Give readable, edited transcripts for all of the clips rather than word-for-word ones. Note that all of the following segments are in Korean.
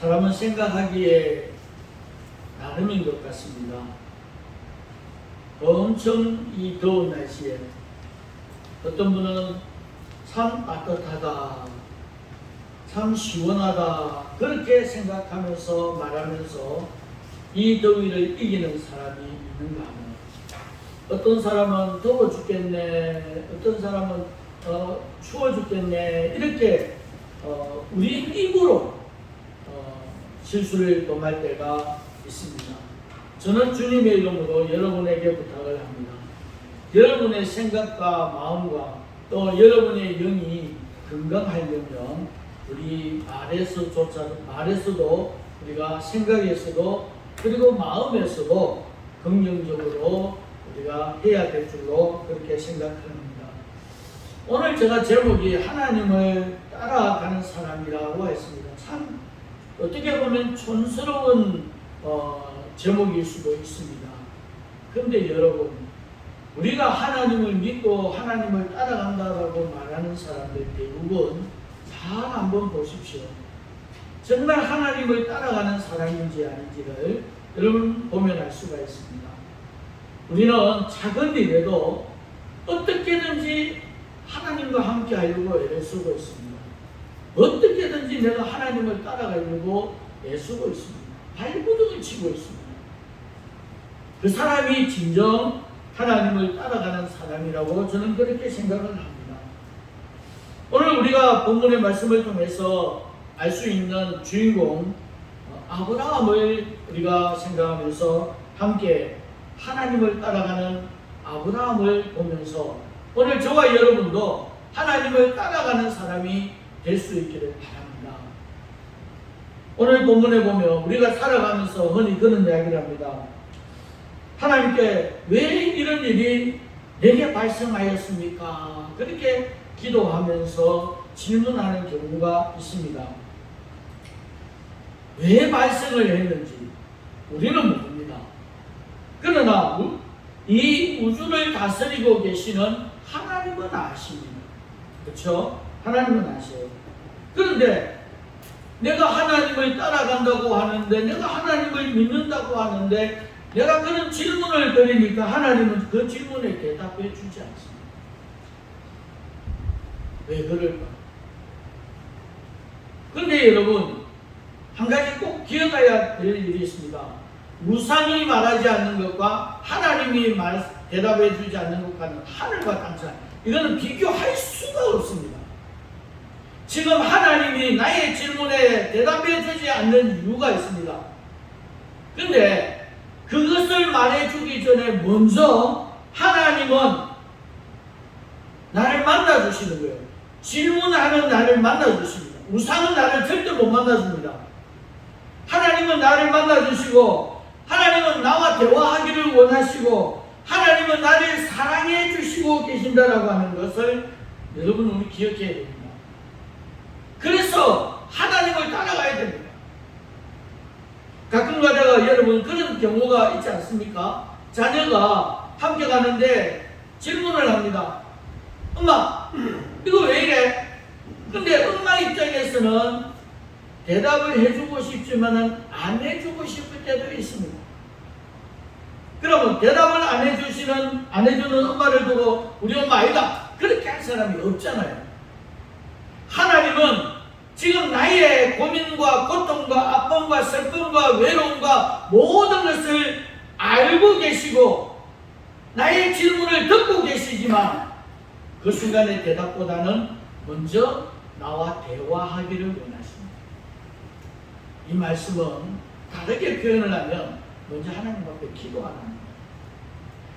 사람은 생각하기에 나름인 것 같습니다. 엄청 이 더운 날씨에 어떤 분은 참 따뜻하다, 참 시원하다 그렇게 생각하면서 말하면서 이 더위를 이기는 사람이 있는가 하면, 어떤 사람은 더워 죽겠네, 어떤 사람은 추워 죽겠네, 이렇게 우리 입으로 실수를 범할 때가 있습니다. 저는 주님의 이름으로 여러분에게 부탁을 합니다. 여러분의 생각과 마음과 또 여러분의 영이 건강하려면 우리 말에서도 우리가 생각에서도 그리고 마음에서도 긍정적으로 우리가 해야 될 줄로 그렇게 생각합니다. 오늘 제가 제목이 하나님을 따라가는 사람이라고 했습니다. 참 어떻게 보면 촌스러운 제목일 수도 있습니다. 그런데 여러분, 우리가 하나님을 믿고 하나님을 따라간다고 말하는 사람들 대부분 잘 한번 보십시오. 정말 하나님을 따라가는 사람인지 아닌지를 여러분 보면 알 수가 있습니다. 우리는 작은 일에도 어떻게든지 하나님과 함께 하려고 애를 쓰고 있습니다. 어떻게든지 내가 하나님을 따라가려고 애쓰고 있습니다. 발버둥을 치고 있습니다. 그 사람이 진정 하나님을 따라가는 사람이라고 저는 그렇게 생각을 합니다. 오늘 우리가 본문의 말씀을 통해서 알 수 있는 주인공 아브라함을 우리가 생각하면서 함께 하나님을 따라가는 아브라함을 보면서 오늘 저와 여러분도 하나님을 따라가는 사람이 될 수 있기를 바랍니다. 오늘 본문에 보면 우리가 살아가면서 흔히 그런 이야기를 합니다. 하나님께 왜 이런 일이 내게 발생하였습니까? 그렇게 기도하면서 질문하는 경우가 있습니다. 왜 발생을 했는지 우리는 모릅니다. 그러나 이 우주를 다스리고 계시는 하나님은 아십니다. 그렇죠? 하나님은 아셔요. 그런데 내가 하나님을 따라간다고 하는데, 내가 하나님을 믿는다고 하는데, 내가 그런 질문을 드리니까 하나님은 그 질문에 대답해 주지 않습니다. 왜 그럴까? 그런데 여러분, 한 가지 꼭 기억해야 될 일이 있습니다. 우상이 말하지 않는 것과 하나님이 대답해 주지 않는 것과는 하늘과 땅 차이. 이거는 비교할 수가 없습니다. 지금 하나님이 나의 질문에 대답해 주지 않는 이유가 있습니다. 그런데 그것을 말해주기 전에 먼저 하나님은 나를 만나주시는 거예요. 질문하는 나를 만나주십니다. 우상은 나를 절대 못 만나줍니다. 하나님은 나를 만나주시고, 하나님은 나와 대화하기를 원하시고, 하나님은 나를 사랑해 주시고 계신다라고 하는 것을 여러분 우리 기억해야 됩니다. 그래서 하나님을 따라가야 됩니다. 가끔 가다가 여러분 그런 경우가 있지 않습니까? 자녀가 함께 가는데 질문을 합니다. 엄마, 이거 왜 이래? 근데 엄마 입장에서는 대답을 해주고 싶지만 안 해주고 싶을 때도 있습니다. 그러면 대답을 안 해주는 엄마를 두고 우리 엄마 아니다, 그렇게 할 사람이 없잖아요. 하나님은 지금 나의 고민과 고통과 아픔과 슬픔과 외로움과 모든 것을 알고 계시고 나의 질문을 듣고 계시지만 그 순간의 대답보다는 먼저 나와 대화하기를 원하십니다. 이 말씀은 다르게 표현을 하면 먼저 하나님 앞에 기도하라.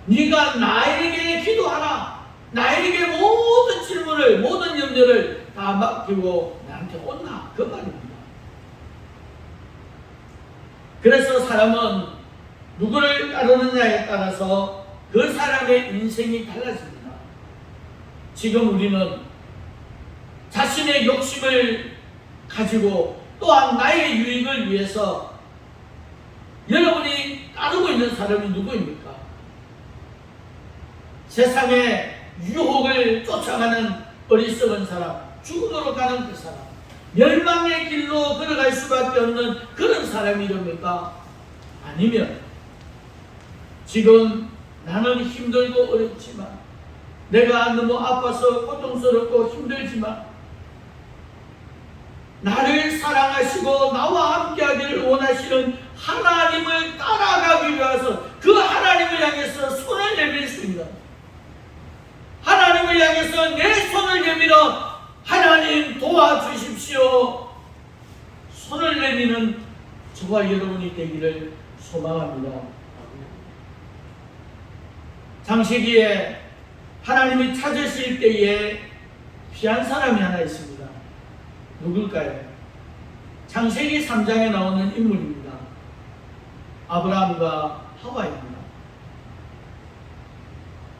네가 나에게 기도하라. 나에게 모든 질문을, 모든 염려를 다 맡기고 나한테 온나, 그 말입니다. 그래서 사람은 누구를 따르느냐에 따라서 그 사람의 인생이 달라집니다. 지금 우리는 자신의 욕심을 가지고 또한 나의 유익을 위해서 여러분이 따르고 있는 사람이 누구입니까? 세상의 유혹을 쫓아가는 어리석은 사람, 죽음으로 가는 그 사람. 멸망의 길로 걸어갈 수밖에 없는 그런 사람이 됩니까? 아니면 지금 나는 힘들고 어렵지만, 내가 너무 아파서 고통스럽고 힘들지만 나를 사랑하시고 나와 함께하기를 원하시는 하나님을 따라가기 위해서 그 하나님을 향해서 손을 내밀 수 있는, 하나님을 향해서 내 손을 내밀어 하나님 도와주십시오 손을 내미는 저와 여러분이 되기를 소망합니다. 창세기에 하나님이 찾으실 때에 귀한 사람이 하나 있습니다. 누굴까요? 창세기 3장에 나오는 인물입니다. 아브라함과 하와입니다.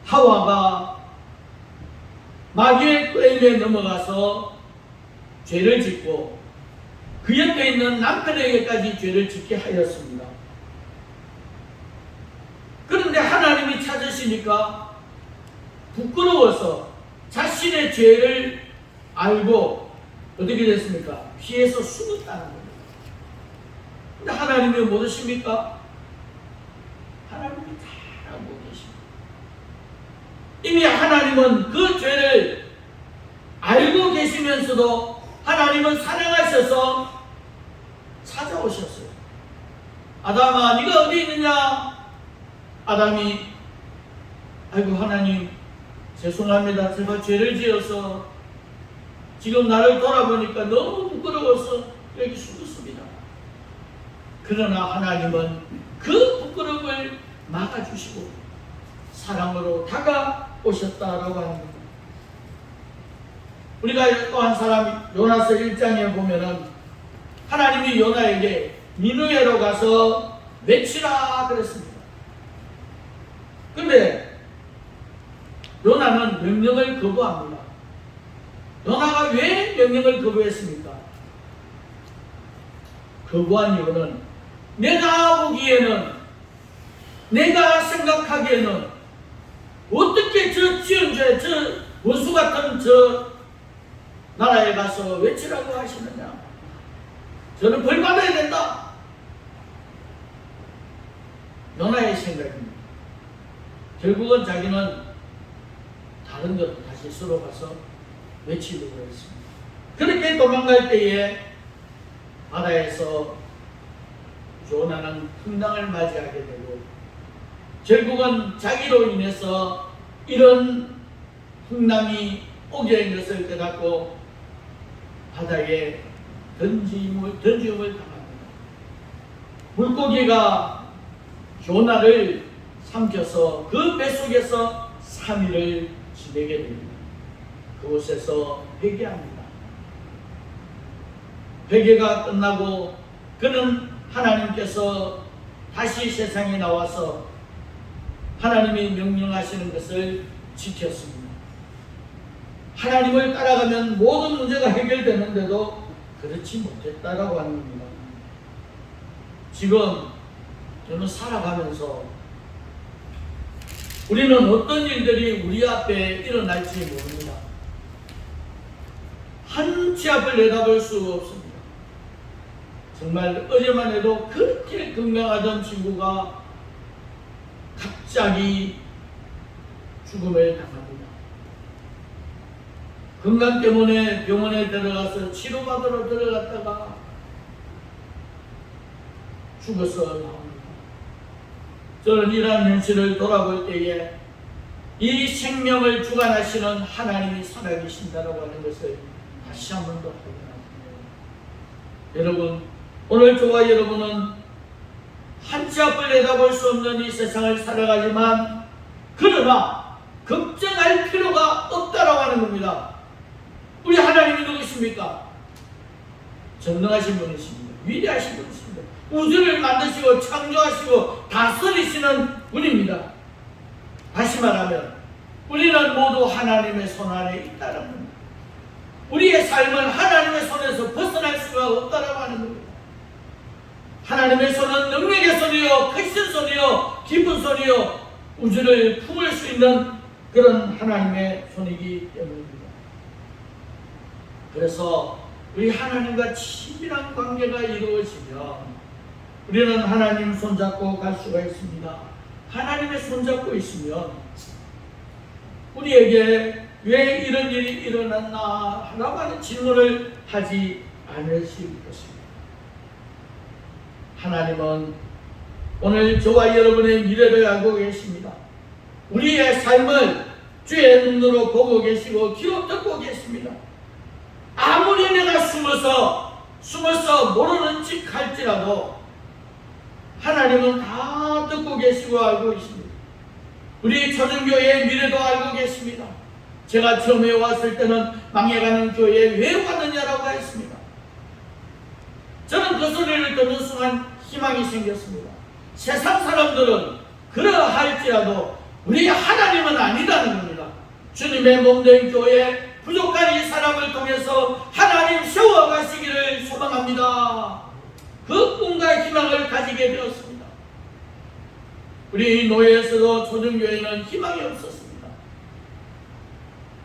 하와가 마귀의 꾀임에 넘어가서 죄를 짓고 그 옆에 있는 남편에게까지 죄를 짓게 하였습니다. 그런데 하나님이 찾으시니까 부끄러워서 자신의 죄를 알고 어떻게 됐습니까? 피해서 숨었다는 겁니다. 근데 하나님이 모르십니까? 하나님이 다 알고 계십니다. 이미 하나님은 그 죄를 알고 계시면서도 하나님은 사랑하셔서 찾아오셨어요. 아담아, 네가 어디 있느냐? 아담이, 아이고 하나님 죄송합니다. 제가 죄를 지어서 지금 나를 돌아보니까 너무 부끄러워서 여기 숨었습니다. 그러나 하나님은 그 부끄러움을 막아주시고 사랑으로 다가오셨다라고 합니다. 우리가 또 한 사람 요나서 1장에 보면은 하나님이 요나에게 니느웨로 가서 외치라 그랬습니다. 근데 요나는 명령을 거부합니다. 요나가 왜 명령을 거부했습니까? 거부한 이유는 내가 보기에는, 내가 생각하기에는 어떻게 저 지은죄, 저 원수 같은 저 나라에 가서 외치라고 하시느냐? 저는 벌 받아야 된다. 요나의 생각입니다. 결국은 자기는 다른 데로 다시 서로 가서 외치려고 했습니다. 그렇게 도망갈 때에 바다에서 요나는 풍랑을 맞이하게 되고 결국은 자기로 인해서 이런 풍랑이 오게 된 것을 깨닫고 바다에 던짐을 당합니다. 물고기가 요나를 삼켜서 그 뱃속에서 3일을 지내게 됩니다. 그곳에서 회개합니다. 회개가 끝나고 그는 하나님께서 다시 세상에 나와서 하나님이 명령하시는 것을 지켰습니다. 하나님을 따라가면 모든 문제가 해결되는데도 그렇지 못했다라고 하는 겁니다. 지금 저는 살아가면서 우리는 어떤 일들이 우리 앞에 일어날지 모릅니다. 한치 앞을 내다볼 수 없습니다. 정말 어제만 해도 그렇게 건강하던 친구가 갑자기 죽음을 당합니다. 건강 때문에 병원에 들어가서 치료받으러 들어갔다가 죽어서 나옵니다. 저는 이러한 현실을 돌아볼 때에 이 생명을 주관하시는 하나님이 살아계신다라고 하는 것을 다시 한 번 더 확인합니다. 여러분, 오늘 저와 여러분은 한치 앞을 내다볼 수 없는 이 세상을 살아가지만 그러나 걱정할 필요가 없다라고 하는 겁니다. 우리 하나님이 누구십니까? 전능하신 분이십니다. 위대하신 분이십니다. 우주를 만드시고 창조하시고 다스리시는 분입니다. 다시 말하면 우리는 모두 하나님의 손 안에 있다는 겁니다. 우리의 삶은 하나님의 손에서 벗어날 수가 없다라고 하는 겁니다. 하나님의 손은 능력의 손이요, 크신 손이요, 깊은 손이요, 우주를 품을 수 있는 그런 하나님의 손이기 때문입니다. 그래서 우리 하나님과 친밀한 관계가 이루어지면 우리는 하나님 손잡고 갈 수가 있습니다. 하나님의 손잡고 있으면 우리에게 왜 이런 일이 일어났나 라고 하는 질문을 하지 않으실 것입니다. 하나님은 오늘 저와 여러분의 미래를 알고 계십니다. 우리의 삶을 주의 눈으로 보고 계시고 귀로 듣고 계십니다. 아무리 내가 숨어서 모르는 척 할지라도 하나님은 다 듣고 계시고 알고 계십니다. 우리 초중교회의 미래도 알고 계십니다. 제가 처음에 왔을 때는 망해가는 교회에 왜 왔느냐라고 했습니다. 저는 그 소리를 듣는 순간 희망이 생겼습니다. 세상 사람들은 그러할지라도 우리 하나님은 아니다는 겁니다. 주님의 몸된 교회 부족한 이 사람을 통해서 하나님 세워가시기를 소망합니다. 그 꿈과 희망을 가지게 되었습니다. 우리 노예에서도 초중교회는 희망이 없었습니다.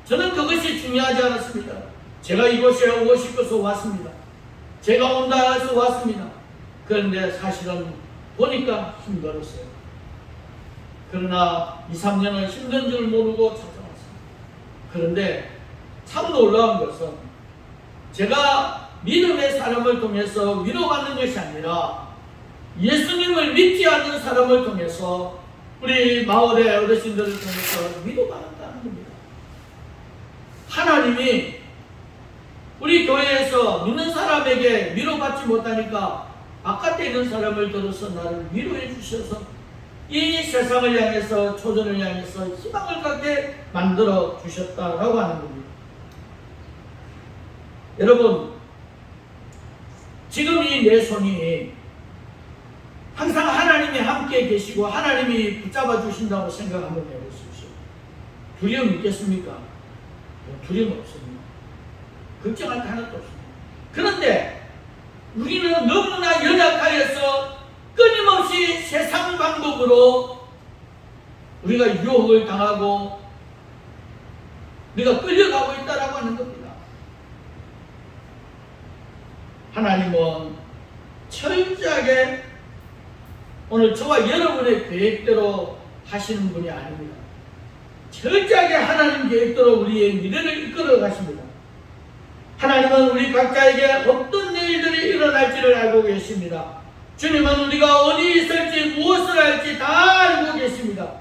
저는 그것이 중요하지 않았습니다. 제가 이곳에 오고 싶어서 왔습니다. 제가 온다 해서 왔습니다. 그런데 사실은 보니까 힘들었어요. 그러나 2, 3년은 힘든 줄 모르고 찾아왔습니다. 그런데 참 놀라운 것은 제가 믿음의 사람을 통해서 위로받는 것이 아니라 예수님을 믿지 않는 사람을 통해서 우리 마을의 어르신들을 통해서 위로받는다는 겁니다. 하나님이 우리 교회에서 믿는 사람에게 위로받지 못하니까 바깥에 있는 사람을 들어서 나를 위로해 주셔서 이 세상을 향해서 초전을 향해서 희망을 갖게 만들어 주셨다라고 하는 겁니다. 여러분, 지금 이 내 손이 항상 하나님이 함께 계시고 하나님이 붙잡아 주신다고 생각 한번 해보십시오. 두려움 있겠습니까? 두려움 없습니다. 걱정할 게 하나도 없습니다. 그런데 우리는 너무나 연약하여서 끊임없이 세상 방법으로 우리가 유혹을 당하고 우리가 끌려가고 있다라고 하는 겁니다. 하나님은 철저하게 오늘 저와 여러분의 계획대로 하시는 분이 아닙니다. 철저하게 하나님 계획대로 우리의 미래를 이끌어 가십니다. 하나님은 우리 각자에게 어떤 일들이 일어날지를 알고 계십니다. 주님은 우리가 어디 있을지 무엇을 할지 다 알고 계십니다.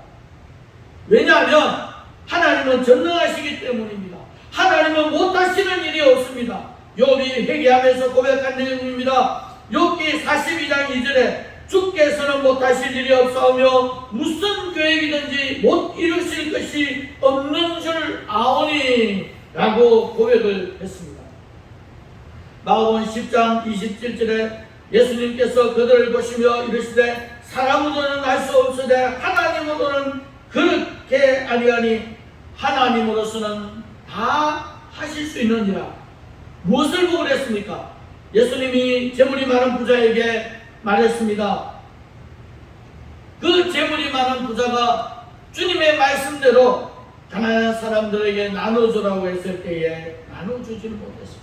왜냐하면 하나님은 전능하시기 때문입니다. 하나님은 못하시는 일이 없습니다. 욥이 회개하면서 고백한 내용입니다. 욥기 42장 2절에 주께서는 못하실 일이 없사오며 무슨 계획이든지 못 이루실 것이 없는 줄 아오니 라고 고백을 했습니다. 마가복음 10장 27절에 예수님께서 그들을 보시며 이르시되 사람으로는 할 수 없으되 하나님으로는 그렇게 아니하니 하나님으로서는 다 하실 수 있느니라. 무엇을 보고 그랬습니까? 예수님이 재물이 많은 부자에게 말했습니다. 그 재물이 많은 부자가 주님의 말씀대로 가난한 사람들에게 나눠주라고 했을 때에 나눠주지를 못했습니다.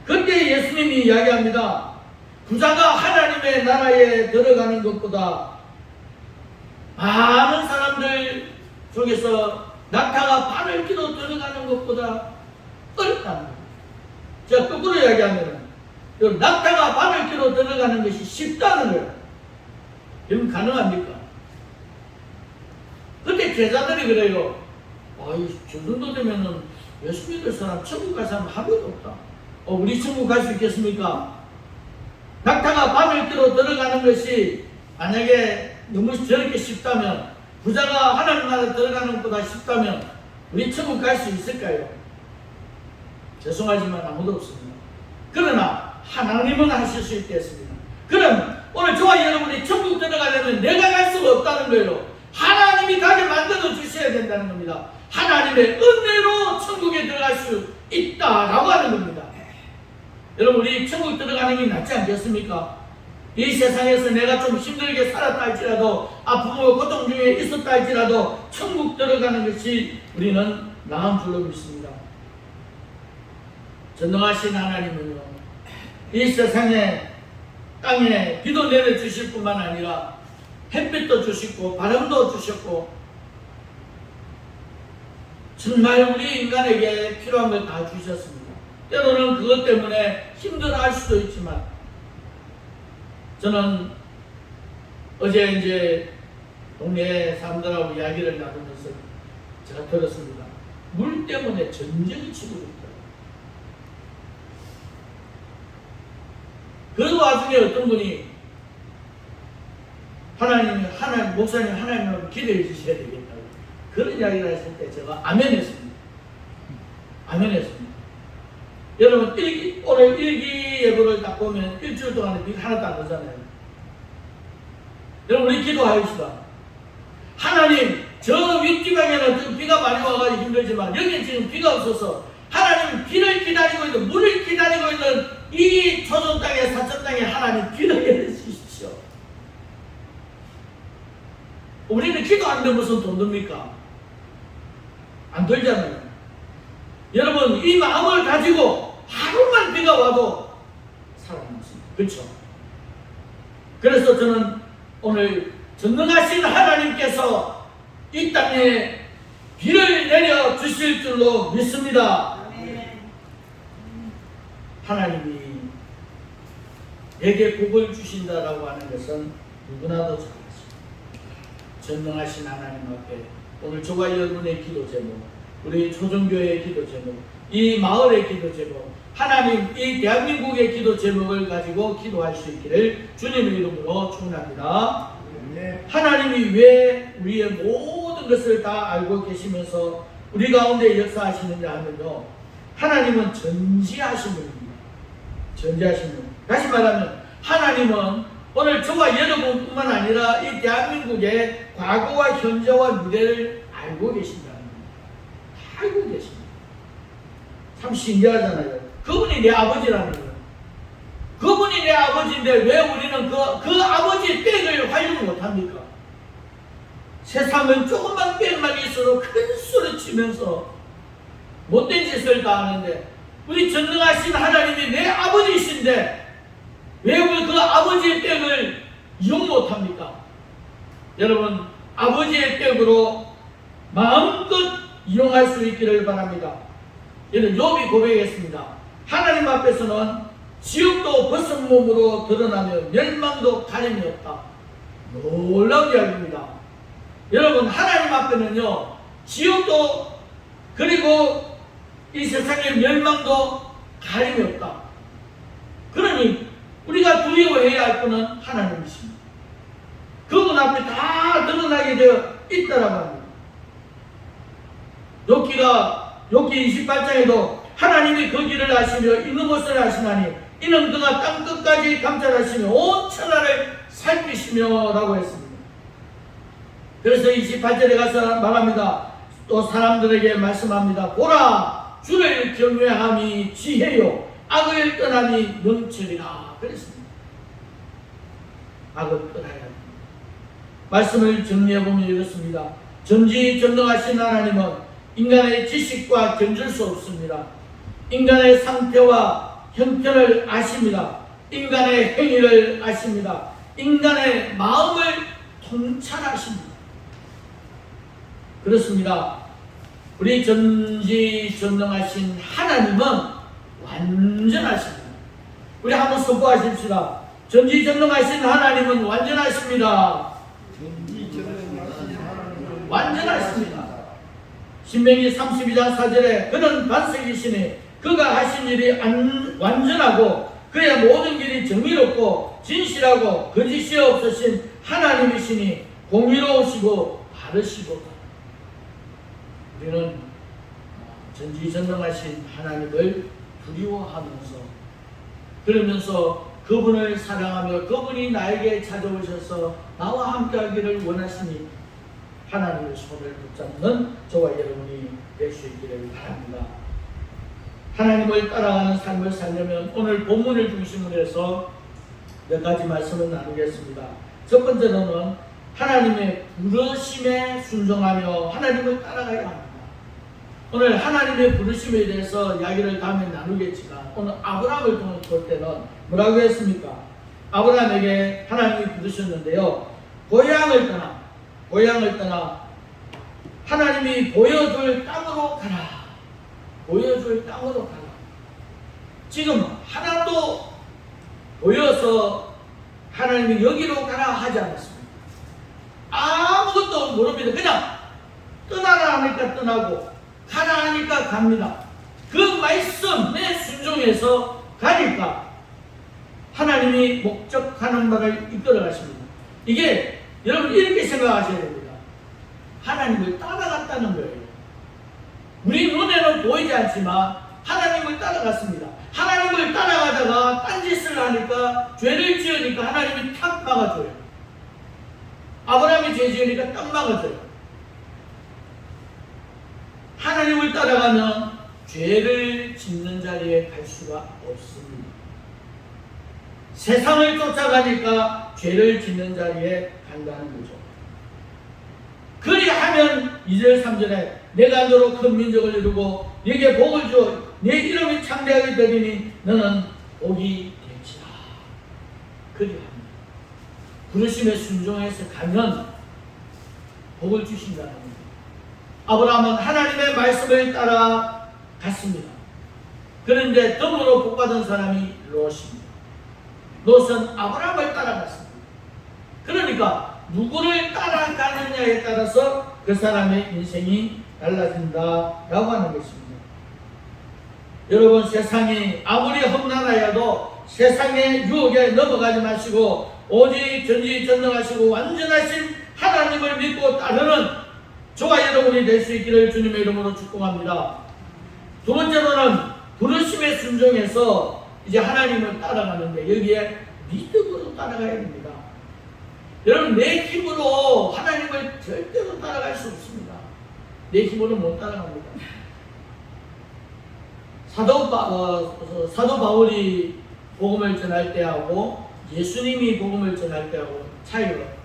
그때 예수님이 이야기합니다. 부자가 하나님의 나라에 들어가는 것보다 많은 사람들 속에서 낙타가 바늘 끼로 들어가는 것보다 어렵다는 거예요. 제가 거꾸로 이야기하면 낙타가 바늘 끼로 들어가는 것이 쉽다는 거예요. 여러분 가능합니까? 그때 제자들이 그래요. 저 정도 되면은 예수 믿을 사람 천국 갈 사람 한 명도 없다. 우리 천국 갈 수 있겠습니까? 낙타가 바늘 끼로 들어가는 것이 만약에 너무 저렇게 쉽다면, 부자가 하나님 나라 들어가는 것보다 쉽다면 우리 천국 갈 수 있을까요? 죄송하지만 아무도 없습니다. 그러나 하나님은 하실 수 있겠습니다. 그럼 오늘 저와 여러분이 천국 들어가려면 내가 갈 수가 없다는 거예요. 하나님이 가게 만들어 주셔야 된다는 겁니다. 하나님의 은혜로 천국에 들어갈 수 있다라고 하는 겁니다. 여러분, 우리 천국 들어가는 게 낫지 않겠습니까? 이 세상에서 내가 좀 힘들게 살았다 할지라도, 아프고 고통 중에 있었다 할지라도 천국 들어가는 것이 우리는 나은 줄로 믿습니다. 전능하신 하나님은요, 이 세상에 땅에 비도 내려주실 뿐만 아니라 햇빛도 주시고 바람도 주셨고 정말 우리 인간에게 필요한 걸 다 주셨습니다. 때로는 그것 때문에 힘들어할 수도 있지만 저는 어제 이제 동네 사람들하고 이야기를 나누면서 제가 들었습니다. 물 때문에 전쟁이 치고 있다. 그 와중에 어떤 분이 목사님 하나님을 기도해 주셔야 되겠다고 그런 이야기를 했을 때 제가 아멘했습니다. 아멘했습니다. 여러분 오늘 일기예보를 딱 보면 일주일 동안에 비가 하나도 안 오잖아요. 여러분 우리 기도하십시다. 하나님, 저 윗지방에는 지금 비가 많이 와가지고 힘들지만 여기 지금 비가 없어서 하나님 비를 기다리고 있는, 물을 기다리고 있는 이 조선 땅에 사천 땅에 하나님 비를 내려주십시오. 우리는 기도 안 되면 무슨 돈 듭니까? 안 들잖아요. 여러분 이 마음을 가지고 하루만 비가 와도 살아남습니다. 그렇죠? 그래서 저는 오늘 전능하신 하나님께서 이 땅에 비를 내려 주실 줄로 믿습니다. 하나님이 내게 복을 주신다라고 하는 것은 누구나도 잘 알습니다. 전능하신 하나님 앞에 오늘 저와 여러분의 기도 제목, 우리 초정교회의 기도 제목, 이 마을의 기도 제목, 하나님 이 대한민국의 기도 제목을 가지고 기도할 수 있기를 주님의 이름으로 축원합니다. 하나님이 왜 우리의 모든 것을 다 알고 계시면서 우리 가운데 역사하시느냐 하면요, 하나님은 전지하신 분입니다. 전지하신 분. 다시 말하면 하나님은 오늘 저와 여러분뿐만 아니라 이 대한민국의 과거와 현재와 미래를 알고 계신다는 겁니다. 다 알고 계십니다. 참 신기하잖아요. 그분이 내 아버지라는 거예요. 그분이 내 아버지인데 왜 우리는 그 아버지의 빽을 활용 못합니까? 세상은 조금만 빽만 있어도 큰 소리 치면서 못된 짓을 다 하는데 우리 전능하신 하나님이 내 아버지이신데 왜 우리 그 아버지의 빽을 이용 못합니까? 여러분 아버지의 빽으로 마음껏 이용할 수 있기를 바랍니다. 이는 욥이 고백했습니다. 하나님 앞에서는 지옥도 벗은 몸으로 드러나며 멸망도 가림이 없다. 놀라운 이야기입니다. 여러분 하나님 앞에는요 지옥도 그리고 이 세상의 멸망도 가림이 없다. 그러니 우리가 두려워해야 할 분은 하나님이십니다. 그분 앞에 다 드러나게 되어 있다라고 합니다. 욥기 28장에도 하나님이 그 길을 아시며 있는 곳을 아시나니 이는 그가 땅 끝까지 감찰하시며 온 천하를 살피시며 라고 했습니다. 그래서 28절에 가서 말합니다. 또 사람들에게 말씀합니다. 보라, 주를 경외함이 지혜요 악을 떠남이 명철이라 그랬습니다. 악을 떠나야 합니다. 말씀을 정리해보면 이렇습니다. 전지전능하신 하나님은 인간의 지식과 견줄 수 없습니다. 인간의 상태와 형편을 아십니다. 인간의 행위를 아십니다. 인간의 마음을 통찰하십니다. 그렇습니다. 우리 전지전능하신 하나님은 완전하십니다. 우리 한번 선포하십시다. 전지전능하신 하나님은 완전하십니다. 완전하십니다. 신명기 32장 4절에 그는 반석이시니 그가 하신 일이 완전하고 그의 모든 길이 정의롭고 진실하고 거짓이 없으신 하나님이시니 공의로우시고 바르시고. 우리는 전지전능하신 하나님을 두려워하면서 그러면서 그분을 사랑하며 그분이 나에게 찾아오셔서 나와 함께하기를 원하시니 하나님의 손을 붙잡는 저와 여러분이 될 수 있기를 바랍니다. 하나님을 따라가는 삶을 살려면 오늘 본문을 중심으로 해서 몇 가지 말씀을 나누겠습니다. 첫 번째로는 하나님의 부르심에 순종하며 하나님을 따라가야 합니다. 오늘 하나님의 부르심에 대해서 이야기를 다음에 나누겠지만 오늘 아브라함을 볼 때는 뭐라고 했습니까? 아브라함에게 하나님이 부르셨는데요. 고향을 떠나 하나님이 보여줄 땅으로 가라. 보여줄 땅으로 가라. 지금 하나도 보여서 하나님이 여기로 가라 하지 않았습니다. 아무것도 모릅니다. 그냥 떠나라 하니까 떠나고 가라 하니까 갑니다. 그 말씀에 순종해서 가니까 하나님이 목적하는 바를 이끌어 가십니다. 이게 여러분 이렇게 생각하셔야 됩니다. 하나님을 따라갔다는 거예요. 우리 눈에는 보이지 않지만 하나님을 따라갔습니다. 하나님을 따라가다가 딴짓을 하니까 죄를 지으니까 하나님이 탁 막아줘요. 아브라함이 죄 지으니까 딱 막아줘요. 하나님을 따라가면 죄를 짓는 자리에 갈 수가 없습니다. 세상을 쫓아가니까 죄를 짓는 자리에 간다는 거죠. 그리하면 2절 3절에 내가 너로 큰 민족을 이루고 네게 복을 주어 네 이름이 창대하게 되리니 너는 복이 될지라. 그리하면 부르심에 순종해서 가면 복을 주신다는 겁니다. 아브라함은 하나님의 말씀을 따라 갔습니다. 그런데 덤으로 복받은 사람이 롯입니다. 롯은 아브라함을 따라갔습니다. 그러니까 누구를 따라가느냐에 따라서 그 사람의 인생이 달라진다라고 하는 것입니다. 여러분, 세상이 아무리 험난하여도 세상의 유혹에 넘어가지 마시고 오직 전지전능하시고 완전하신 하나님을 믿고 따르는 저와 여러분이 될 수 있기를 주님의 이름으로 축복합니다. 두 번째로는 부르심에 순종해서 이제 하나님을 따라가는데 여기에 믿음으로 따라가야 됩니다. 여러분, 내 힘으로 하나님을 절대로 따라갈 수 없습니다. 내 힘으로 못 따라갑니다. 사도 바울이 복음을 전할 때하고 예수님이 복음을 전할 때하고 차이가 납니다.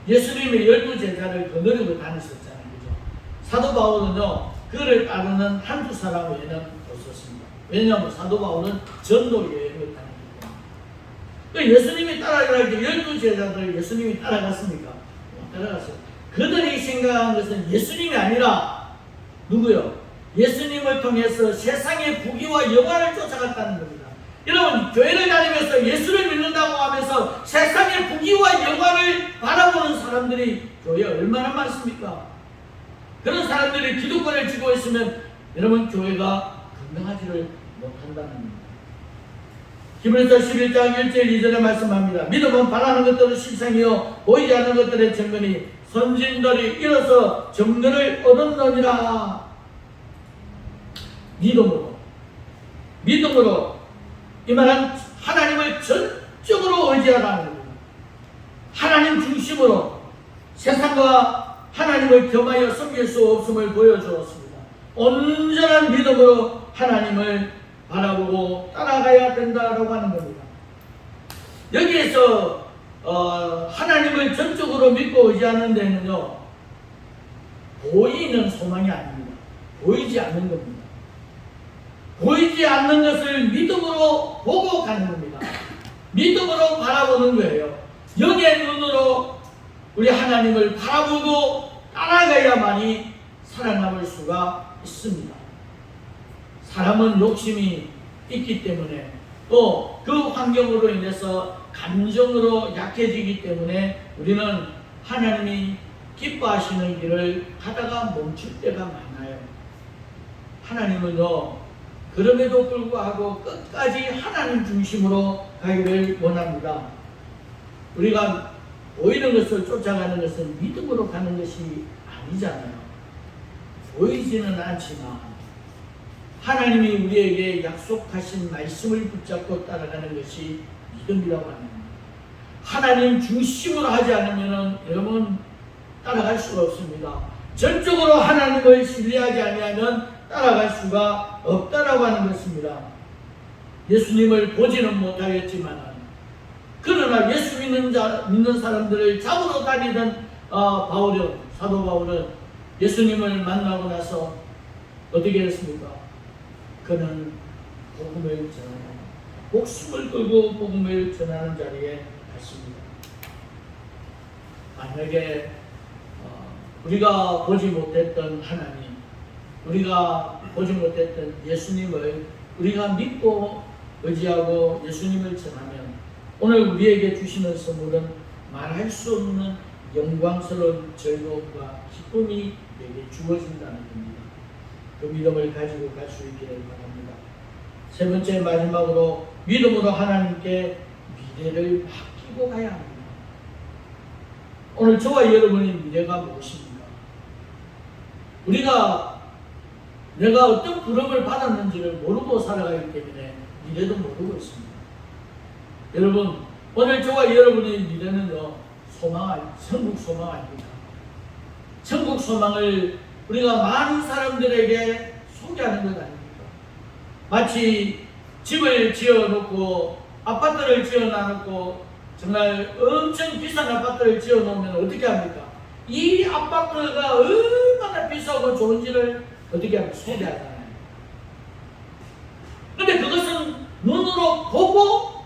예수님이 12제자를 거느리고 다니셨잖아요. 그죠? 사도 바울은요, 그를 따르는 한두 사람 외에는 없었습니다. 왜냐하면 사도 바울은 전도 여행을 다니기 때문에. 예수님이 따라갈 때 12제자들 예수님이 따라갔습니까? 따라갔어요. 그들이 생각한 것은 예수님이 아니라 누구요? 예수님을 통해서 세상의 부귀와 영화를 쫓아갔다는 겁니다. 여러분, 교회를 다니면서 예수를 믿는다고 하면서 세상의 부귀와 영화를 바라보는 사람들이 교회에 얼마나 많습니까? 그런 사람들이 기득권을 쥐고 있으면 여러분, 교회가 건강하지를 못한다는 겁니다. 히브리서 11장 1절 2절에 말씀합니다. 믿음은 바라는 것들은 실상이요 보이지 않는 것들의 증거니 선진들이 일어서 증거를 얻었느니라. 믿음으로 이 말은 하나님을 전적으로 의지하라는 겁니다. 하나님 중심으로 세상과 하나님을 겸하여 섬길 수 없음을 보여주었습니다. 온전한 믿음으로 하나님을 바라보고 따라가야 된다라고 하는 겁니다. 여기에서 하나님을 전적으로 믿고 의지하는 데는요, 보이는 소망이 아닙니다. 보이지 않는 겁니다. 보이지 않는 것을 믿음으로 보고 가는 겁니다. 믿음으로 바라보는 거예요. 영의 눈으로 우리 하나님을 바라보고 따라가야만이 살아남을 수가 있습니다. 사람은 욕심이 있기 때문에 또 그 환경으로 인해서 감정으로 약해지기 때문에 우리는 하나님이 기뻐하시는 길을 가다가 멈출 때가 많아요. 하나님은요, 그럼에도 불구하고 끝까지 하나님 중심으로 가기를 원합니다. 우리가 보이는 것을 쫓아가는 것은 믿음으로 가는 것이 아니잖아요. 보이지는 않지만 하나님이 우리에게 약속하신 말씀을 붙잡고 따라가는 것이 믿음이라고 합니다. 하나님 중심으로 하지 않으면 여러분 따라갈 수가 없습니다. 전적으로 하나님을 신뢰하지 아니하면 따라갈 수가 없다라고 하는 것입니다. 예수님을 보지는 못하겠지만 그러나 예수 믿는 사람들을 잡으러 다니던 사도 바울은 예수님을 만나고 나서 어떻게 했습니까? 그는 복음을 전하는, 목숨을 걸고 복음을 전하는 자리에 갔습니다. 만약에 우리가 보지 못했던 하나님, 우리가 보지 못했던 예수님을 우리가 믿고 의지하고 예수님을 전하면 오늘 우리에게 주시는 선물은 말할 수 없는 영광스러운 즐거움과 기쁨이 내게 주어진다는 겁니다. 그 믿음을 가지고 갈 수 있기를 바랍니다. 세 번째, 마지막으로 믿음으로 하나님께 미래를 맡기고 가야 합니다. 오늘 저와 여러분의 미래가 무엇입니까? 내가 어떤 부름을 받았는지를 모르고 살아가기 때문에 미래도 모르고 있습니다. 여러분, 오늘 저와 여러분의 미래는요, 천국 소망 아닙니까? 천국 소망을 우리가 많은 사람들에게 소개하는 것 아닙니까? 마치 집을 지어놓고 아파트를 지어놔놓고 정말 엄청 비싼 아파트를 지어놓으면 어떻게 합니까? 이 아파트가 얼마나 비싸고 좋은지를 어떻게 하면 소개하잖아요. 근데 그것은 눈으로 보고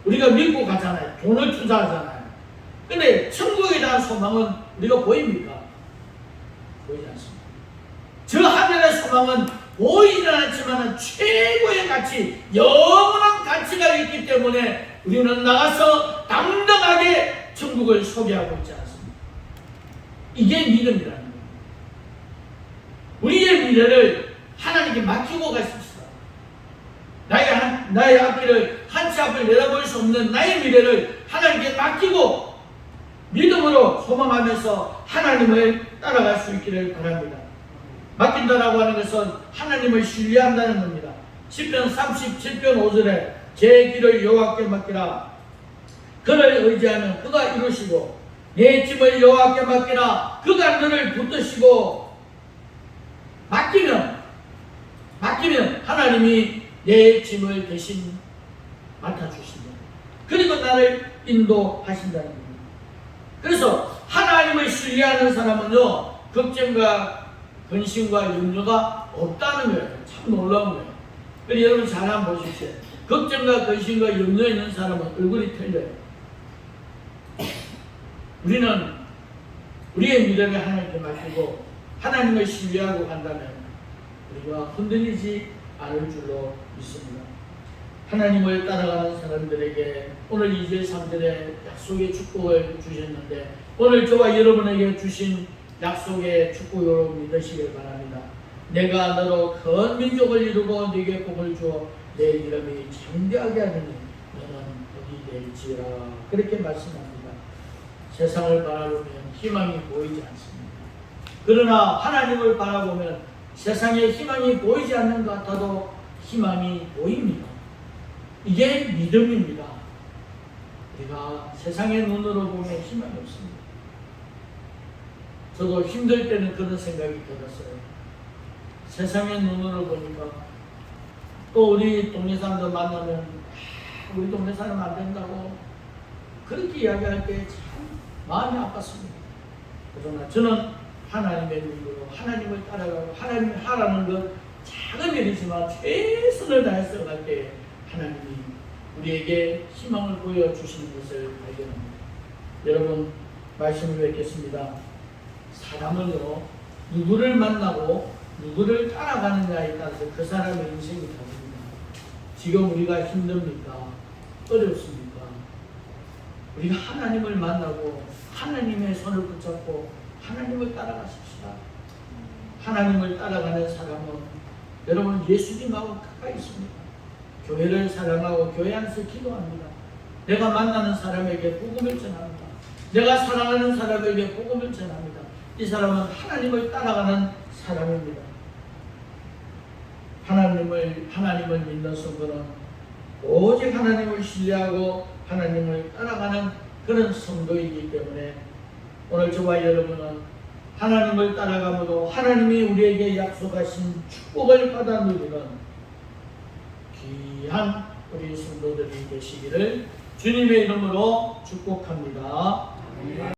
우리가 믿고 가잖아요. 돈을 투자하잖아요. 근데 천국에 대한 소망은 우리가 보입니까? 보이지 않습니다. 저 하늘의 소망은 보이지 않지만 최고의 가치, 영원한 가치가 있기 때문에 우리는 나가서 당당하게 천국을 소개하고 있지 않습니까? 이게 믿음이라는 겁니다. 우리의 미래를 하나님께 맡기고 가십시다. 나의 앞길을 한 치 앞을 내다볼 수 없는 나의 미래를 하나님께 맡기고 믿음으로 소망하면서 하나님을 따라갈 수 있기를 바랍니다. 맡긴다라고 하는 것은 하나님을 신뢰한다는 겁니다. 시편 37편 5절에 제 길을 여호와께 맡기라. 그를 의지하면 그가 이루시고 내 짐을 여호와께 맡기라. 그가 너를 붙드시고 맡기면 하나님이 내 짐을 대신 맡아주십니다. 그리고 나를 인도하신다는 겁니다. 그래서 하나님을 신뢰하는 사람은요, 걱정과 근심과 염려가 없다는 거예요. 참 놀라운 거예요. 그래서 여러분 잘 한번 보십시오. 걱정과 근심과 염려 있는 사람은 얼굴이 틀려요. 우리는 우리의 미래를 하나님께 맡기고 하나님을 신뢰하고 간다면 우리가 흔들리지 않을 줄로 믿습니다. 하나님을 따라가는 사람들에게 오늘 2절 3절에 약속의 축복을 주셨는데 오늘 저와 여러분에게 주신 약속의 축복으로 믿으시길 바랍니다. 내가 너로 큰 민족을 이루고 네게 복을 주어 내 이름이 창대하게 하느니 너는 복이 될지라. 그렇게 말씀합니다. 세상을 바라보면 희망이 보이지 않습니다. 그러나 하나님을 바라보면 세상에 희망이 보이지 않는 것 같아도 희망이 보입니다. 이게 믿음입니다. 우리가 세상의 눈으로 보면 희망이 없습니다. 저도 힘들 때는 그런 생각이 들었어요. 세상의 눈으로 보니까 또 우리 동네 사람들 만나면 우리 동네 사람 안 된다고 그렇게 이야기할 때 참 마음이 아팠습니다. 그러나 저는 하나님의 눈으로 하나님을 따라가고 하나님이 하라는 것 작은 일이지만 최선을 다해서 갈 때 하나님이 우리에게 희망을 보여주시는 것을 발견합니다. 여러분 말씀을 뵙겠습니다. 사람은요 누구를 만나고 누구를 따라가느냐에 따라서 그 사람의 인생이 다릅니다. 지금 우리가 힘듭니까? 어렵습니까? 우리가 하나님을 만나고 하나님의 손을 붙잡고 하나님을 따라가십시다. 하나님을 따라가는 사람은 여러분 예수님하고 가까이 있습니다. 교회를 사랑하고 교회 안에서 기도합니다. 내가 만나는 사람에게 복음을 전합니다. 내가 사랑하는 사람에게 복음을 전합니다. 이 사람은 하나님을 따라가는 사람입니다. 하나님을 믿는 성도는 오직 하나님을 신뢰하고 하나님을 따라가는 그런 성도이기 때문에 오늘 저와 여러분은 하나님을 따라가므로 하나님이 우리에게 약속하신 축복을 받아 누리는 귀한 우리 성도들이 되시기를 주님의 이름으로 축복합니다.